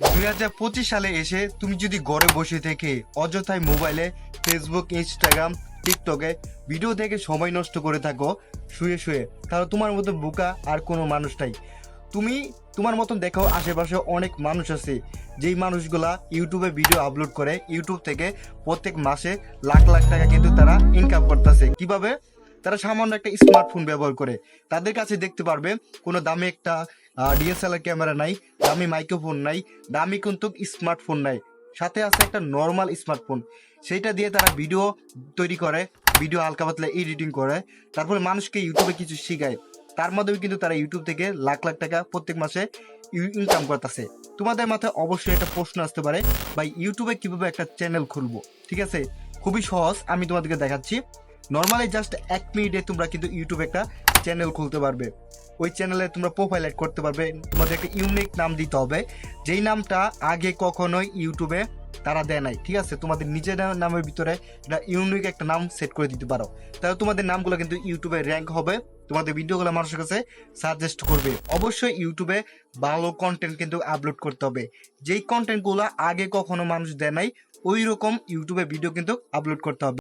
2025 সালে এসে তুমি যদি ঘরে বসে থেকে অযথায় মোবাইলে ফেসবুক, ইনস্টাগ্রাম, টিকটকে ভিডিও দেখে সময় নষ্ট করে থাকো শুয়ে শুয়ে, তাহলে তোমার মতো বোকা আর কোনো মানুষ নাই। তুমি তোমার মতন দেখো আশেপাশে অনেক মানুষ আছে, যেই মানুষগুলা ইউটিউবে ভিডিও আপলোড করে ইউটিউব থেকে প্রত্যেক মাসে লাখ লাখ টাকা কিন্তু তারা ইনকাম করতেছে। কিভাবে? তারা সামান্য একটা স্মার্টফোন ব্যবহার করে। তাদের কাছে দেখতে পারবে কোনো দামি একটা ডিএসএলআর ক্যামেরা নাই, দামি মাইক্রোফোন নাই, দামি কিন্তু স্মার্টফোন নাই, সাথে আছে একটা নর্মাল স্মার্টফোন। সেইটা দিয়ে তারা ভিডিও তৈরি করে, ভিডিও হালকা পাতলা এডিটিং করে, তারপরে মানুষকে ইউটিউবে কিছু শিখায়। তার মাধ্যমে কিন্তু তারা ইউটিউব থেকে লাখ লাখ টাকা প্রত্যেক মাসে ইনকাম করতেছে। তোমাদের মাথায় অবশ্যই একটা প্রশ্ন আসতে পারে, ভাই ইউটিউবে কিভাবে একটা চ্যানেল খুলবো? ঠিক আছে, খুবই সহজ, আমি তোমাদেরকে দেখাচ্ছি। নর্মালি জাস্ট 1 মিনিটে তোমরা কিন্তু ইউটিউবে একটা চ্যানেল খুলতে পারবে। ওই চ্যানেলে তোমরা প্রোফাইল অ্যাড করতে পারবে। তোমাদের একটা ইউনিক নাম দিতে হবে, যেই নামটা আগে কখনোই ইউটিউবে তারা দেয় নাই। ঠিক আছে, তোমাদের নিজের নামের ভিতরে একটা ইউনিক একটা নাম সেট করে দিতে পারো, তাহলে তোমাদের নামগুলো কিন্তু ইউটিউবে র্যাঙ্ক হবে, তোমাদের ভিডিওগুলো মানুষের কাছে সাজেস্ট করবে। অবশ্যই ইউটিউবে ভালো কন্টেন্ট কিন্তু আপলোড করতে হবে, যেই কন্টেন্টগুলো আগে কখনো মানুষ দেয় নাই ওই রকম ইউটিউবে ভিডিও কিন্তু আপলোড করতে হবে।